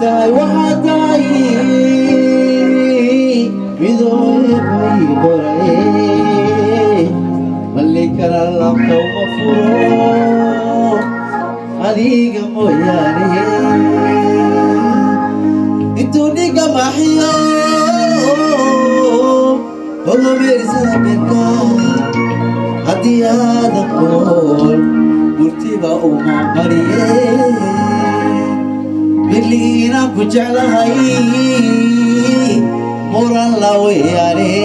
تاي وحداي بدون بيدوري ملك العالم مفروض عليك موياني انتوني كمحيا هو مرزا بكا هدي هذا قول مرتبة أمام مريم بلينا كجعل هاي مران لوياني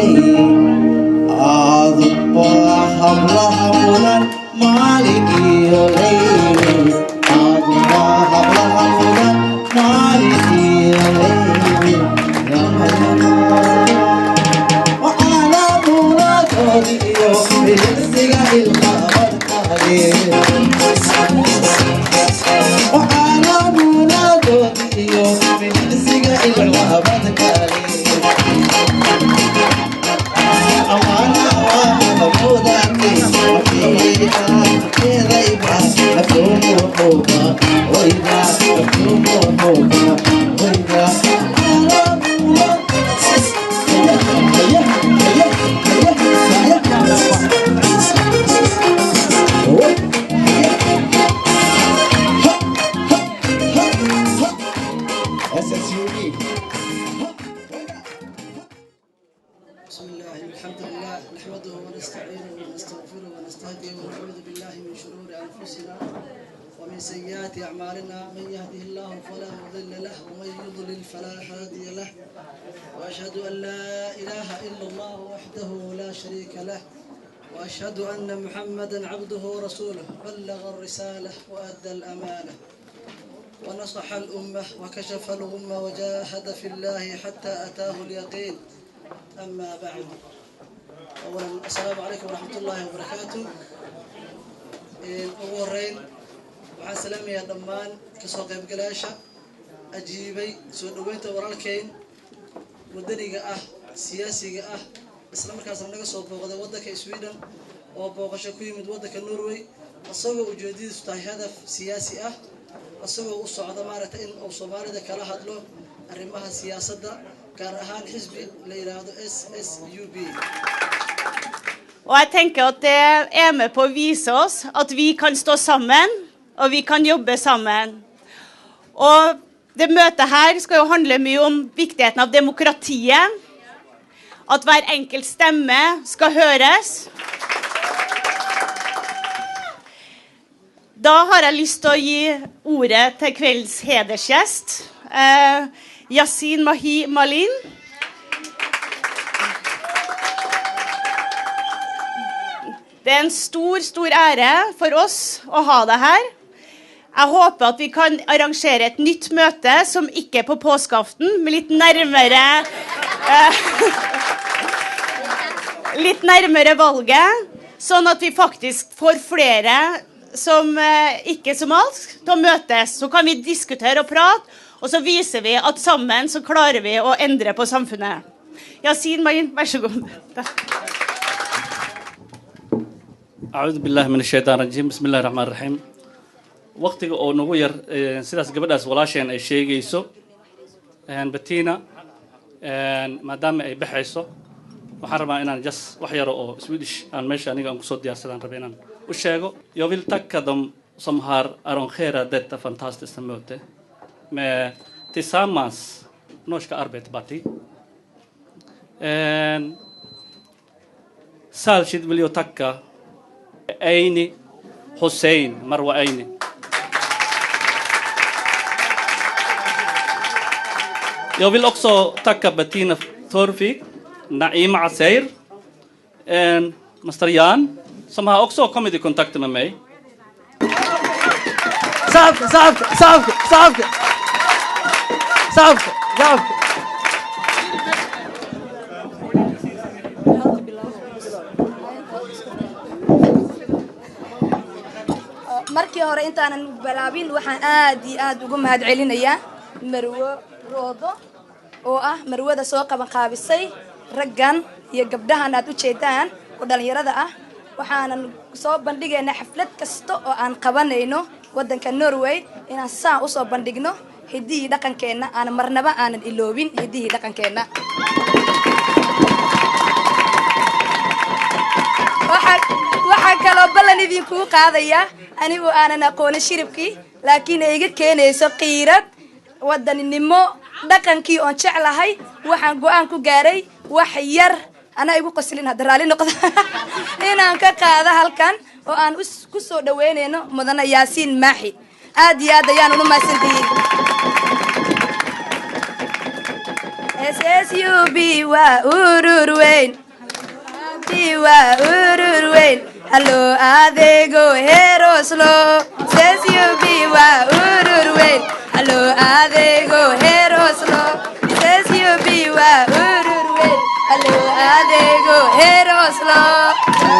أضبا حملا حملا مالكي يولي أضبا حملا حملا مالكي يولي يا مجنون وأنا منادي يوم بالسجا الخبر قليل وأنا منادي يوم بالسجا الخبر قليل أوانا مفروضاتي وفيها كذيبا مفهوم وحوبا وإذا مفهوم وحوبا وإذا بسم الله الحمد لله نحمده ونستعينه ونستغفره ونستهديه ونعوذ بالله من شرور أنفسنا ومن سيئات أعمالنا من يهده الله فلا مضل له ومن يضلل فلا هادي له وأشهد أن لا إله إلا الله وحده لا شريك له وأشهد أن محمدا عبده ورسوله بلغ الرسالة وأدى الأمانة ونصح الأمة وكشف الغمة وجاهد في الله حتى أتاه اليقين أما بعد أولا السلام عليكم ورحمة الله وبركاته أورين وحان سلامي يا دمان كسوق بقلاشة أجيبي سود وينت ورالكين ودنيقة سياسية إسلام كاسم نقا سوق بوغدا ودك سويدن وبوغشا كوي مد ودك النروي أصوغ وجودي ستاي هدف سياسي أصوغ أصعد مارة إن أو صومالي كلا هدلو أرمها سياسة gaar ahaan xisbi la yiraahdo SSUB. Og jeg tenker at det er med på å vise oss at vi kan stå sammen, og vi kan jobbe sammen. Og det møtet her skal jo handle mye om viktigheten av demokratiet, at hver enkelt stemme skal høres. Da har jeg lyst til å gi ordet til kveldens hedersgjest. Yasin Mahi Malin. Det er en stor ære for oss å ha deg her. Jeg håper at vi kan arrangere et nytt møte som ikke er på påskeaften, men litt nærmere valget, sånn at vi faktisk får flere som ikke som alt til å møtes. Så kan vi diskutere og prate, og så viser vi at sammen så klarer vi å endre på samfunnet. Yasin Mahin, vær så god. أعوذ بالله من الشيطان الرجيم بسم الله الرحمن الرحيم وقتك أو نغير سيداس قبل ولاشين أي شيء يسو بتينا ما دام أي بحيسو وحرم إن جس وحيرو أو سويدش أن ماشي أنا قام صوت ديار سلام ربنا وشيء يوفيل تكدم سمهار أرون خيرا دت فانتاستيك möte med tillsammans Norska Arbeiderpartiet. Särskilt vill jag tacka Aini Hussein Marwa Aini. Jag vill också tacka Bettina Torfik, Naima Asair, Master Jan som har också kommit i kontakt med mig. markii hore intaanan balaabin waxaan aad ugu mahadcelinayaa Marwo Roodo oo ah marwada soo qaban qaabisay raggan iyo gabdhahan aad u jeedaan oo dhalinyarada ah waxaanan soo bandhigaynaa xaflad kasta oo aan qabanayno wadanka Norway inaan saa u soo bandhigno hiddihii dhaqankeenna aan marnaba aanan iloobin hiddihii dhaqankeenna waxaa kaloo ballan idinkuu qaadayaa anigu aanan aqoonin shiribkii laakiin ay iga keenayso qiirad wadaninimo dhaqankii oon jeclahay waxaan go-aan ku gaaray wax yar anaa igu qoslin hadda raalli noqdo inaan ka qaado halkan oo aan ku soo dhaweynayno mudane yaasiin maaxi aad iyo aad ayaan unu mahadsantihiin SSUB waa urur weyn hallo adeego heroslo SSUB waa urur weyn hallo adeego heroslo SSUB waa urur weyn hallo adeego heroslo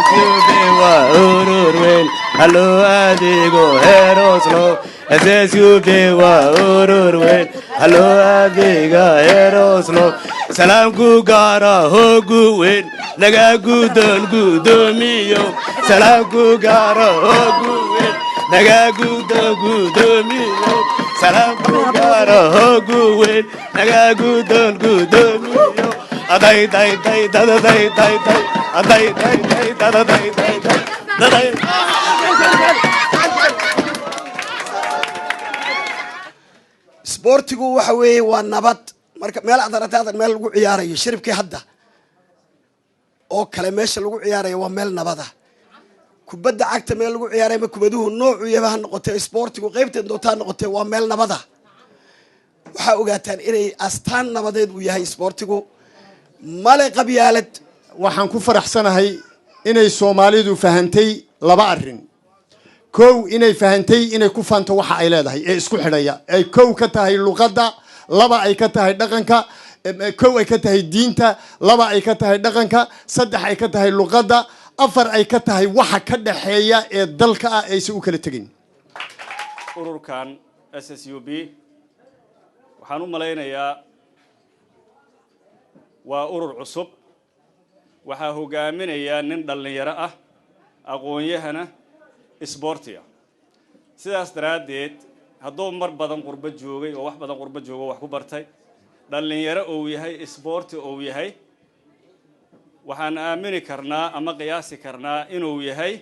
SSUB waa urur weyn hallo adeego heroslo SSUB waa urur weyn hallo adeega heroslo salaamku gaara hoogu weyn naga gudoomiyo salaamku gaara hoogu weyn naga gudoomiyo salaamku gaara hoogu weyn naga gudoomiyo aday isboortigu waxa weeye waa nabad marka meel aad aragtay meel lagu ciyaarayo shiribkii hadda oo kale meesha lagu ciyaarayo waa meel nabada kubadda cagta meel lagu ciyaarayo ma kubaduhu noocu yahay noqotay isboortigu qaybteed doontaa noqotay waa meel nabada waxa ogaataan inay astaan nabadeed uu yahay isboortigu male qabyaalad waxaan ku faraxsanahay inay Soomaalidu fahantay laba arrin kow inay fahantay inay ku faanto waxa ay leedahay ee isku xidhaya ay kow ka tahay luqadda laba ay ka tahay dhaqanka kow ay ka tahay diinta laba ay ka tahay dhaqanka saddex ay ka tahay luqadda afar ay ka tahay waxa ka dhaxeeya ee dalka ah ay si u kala tagin ururkan SSUB waxaan u maleynayaa waa urur cusub waxa hogaaminaya nin dhalinyaro ah aqoon-yahana isboortiga sidaas daraadeed hadduu mar badan qurbo joogay oo wax badan qurbo joogo wax ku bartay dhalinyaro oo yahay isboorti oo yahay waxaan aamini karnaa ama qiyaasi karnaa inuu yahay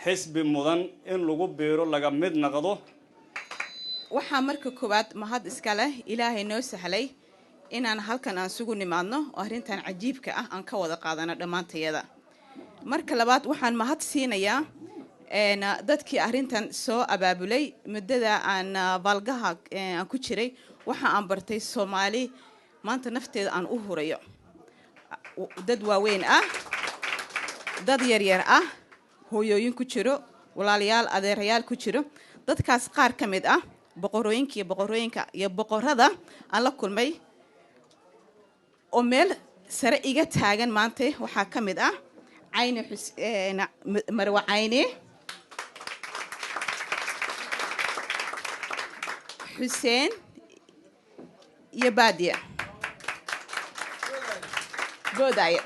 xisbi mudan in lagu beero laga mid noqdo waxaa marka koowaad mahad iska leh ilaahay noo sahlay inaan halkan aan sugu nimaadno oo arrintan cajiibka ah aan ka wada qaadano dhammaantayada marka labaad waxaan mahad siinayaa dadkii arrintan soo abaabulay muddada aan balgaha aan ku jiray waxa aan bartay Soomaali maanta nafteeda aan u hurayo dad waaweyn ah dad yar ah hooyooyin ku jiro walaalayaal adeerayaal ku jiro dadkaas qaar ka mid ah boqorooyinka iyo boqorada aan la kulmay oo meel sare iga taagan maanta waxaa ka mid ah Cayne Marwa Cayne Hussein iyo Badia Bodaya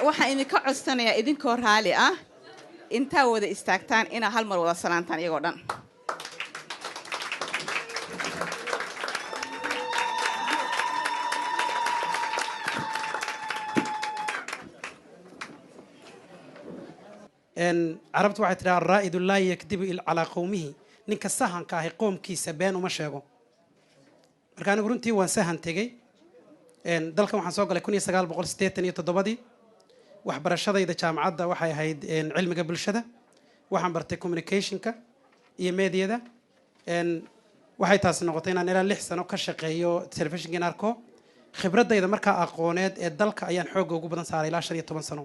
waxaan idinka codsanayaa idinkoo raali ah intaa wada istaagtaan inaa hal mar wada salaantaan iyagoo dhan عربت waxay tiraa raa'idu la yakdibu ala qawmihi ninka sahanka ah qoomkiisa been uma sheego marka anigu runtii waan sahan tagay dalkan waxaan soo galay 1987 waxbarashadayda jaamacadda waxay ahayd cilmiga bulshada waxaan bartay communicationka iyo meediada waxay taas noqotay inaan ilaa 6 sano ka shaqeeyo telefishinka arko khibradayda marka aqooneed ee dalka ayaan xoog ugu badan saaray ilaa 15 sano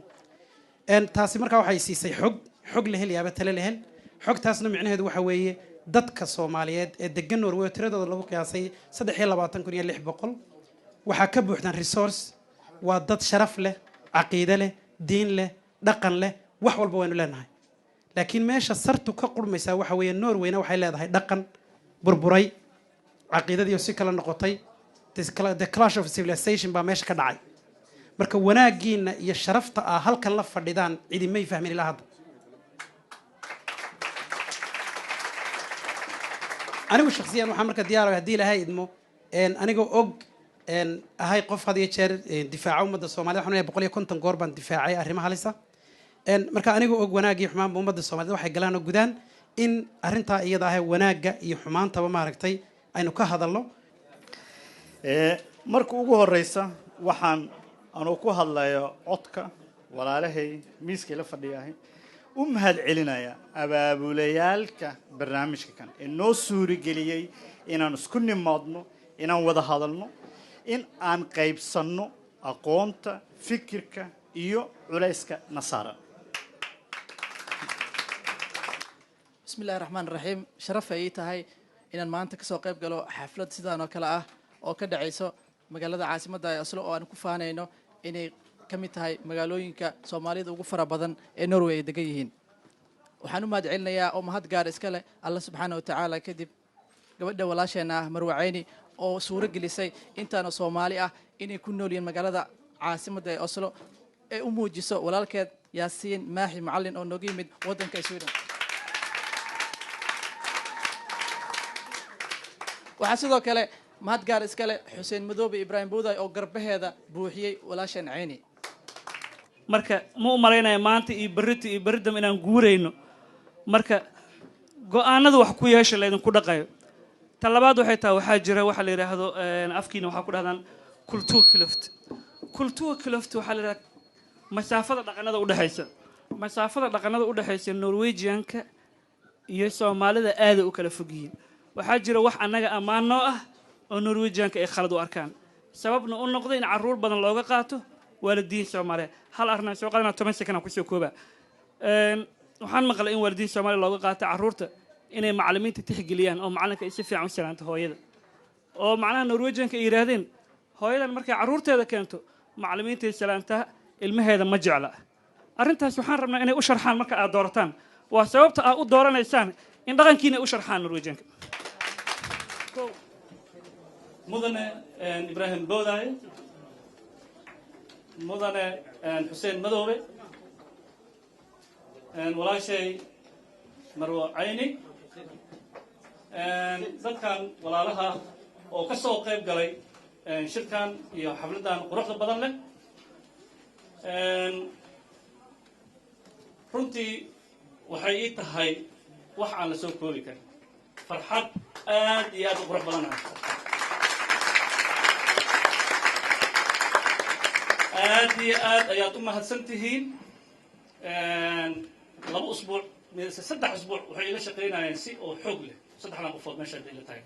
taasi marka waxay siisay xog la helayaa tale la hel xogtaasna micnaheedu waxa weeye dadka Soomaaliyeed ee degan Norway tiradooda lagu qiyaasay 23,600 waxa ka buuxdan resource waa dad sharaf leh aqoon leh diin leh dhaqan leh wax walba waynu leenahay laakiin meesha sartu ka qurmaysa waxa weeye Norwayna waxay leedahay dhaqan burburay aqoonadiyo si kala noqotay the clash of civilization ba meesha ka dhacay marka wanaagiina iyo sharafta ah halkan la fadhidaan cidimay fahmin ilaa hadda anigu shakhsiyan waxaan marka diyaar haddii ilaahay idmo anigoo og ahay qof had iyo jeer difaaca ummadda soomaalida waxaan leeyahay 150 goor baan difaacay arrimaha halisa marka anigoo og wanaagii xumaanba ummadda soomaalida waxay galaan oo gudaan in arrintaa iyada ahay wanaagga iyo xumaantaba maaragtay aynu ka hadalno marka ugu horeysa waxaan anoo ku hadlayo codka walaalahay miiska la fadhiyahay u mahad celinaya abaabulayaalka barnaamijka kan ee noo suurageliyay inaan isku nimaadno inaan wada hadalno in aan qaybsanno aqoonta fikirka iyo culayska nasaara بسم الله الرحمن الرحيم شرف أي تهاي إن المانتا كسو قيب قالوا حفلة سيدان وكلا أو كده عيسو مقالة عاصمة دا أصلو أو أنا كفانا إنه إني كمي تهاي مقالوين كسومالي دو غفرة بدن نروي دقيهين وحنو ما دعيلنا يا أو مهد قار إسكالي الله سبحانه وتعالى كدب قبل ولا شينا مروعيني أو سورة جلسي إنت أنا صومالي إني كنو لين مقالة عاصمة دا أصلو أمو جسو ولا الكاد ياسين ماحي معلن أو نقيمد ودن كيسويدن waxaa sidoo kale mahad gaar iskale xuseen madoobe ibraahim buuday oo garbaheeda buuxiyey walaashan cayni marka ma u malaynaya maanta iyo berridam inaan guurayno marka go'aanadu wax ku yeesha laydinku dhaqayo ta labaad waxay tahay waxaa jira waxa la yidhaahdo afkiina waxaa ku dhahdaan kultuur kiloft waxaa la yidhahdaa masaafada dhaqanada udhexaysa norwegianka iyo soomaalida aada u kala fog yihiin waxaa jira wax annaga ammaan noo ah oo norwegianka ay khalad u arkaan sababna u noqday in carruur badan looga qaato waalidiin soomaaliyeed hal arrin soo qaadana 10 second ku soo kooba waxaan maqlay in waalidiin soomaaliyeed looga qaato carruurta inay macallimiinta tixgeliyaan oo macallinka ay si fiican u salaanto hooyada oo macnaha norwegianka ay yiraahdeen hooyadan markay carruurteeda keento macallimiinta ay salaantaa ilmaheeda ma jecla arrintaas waxaan rabnaa inay u sharxaan marka aad doorataan waa sababta aad u dooranaysaan in dhaqankiina u sharxaan norwegianka mudane ibraahim boodaay mudane xuseen madoobe walaashay marwo cayni dadkan walaalaha oo ka soo qayb galay shirkan iyo xafladan quruxda badan leh runtii waxay ii tahay wax aan la soo koobi karin farxad aad iyo aad u qurux badan aad iyo aad ayaad u mahadsan tihiin 2 أسبوع 3 أسبوع waxay ila shaqeynayeen si oo xoog leh 3 qofood meesha ay la taagay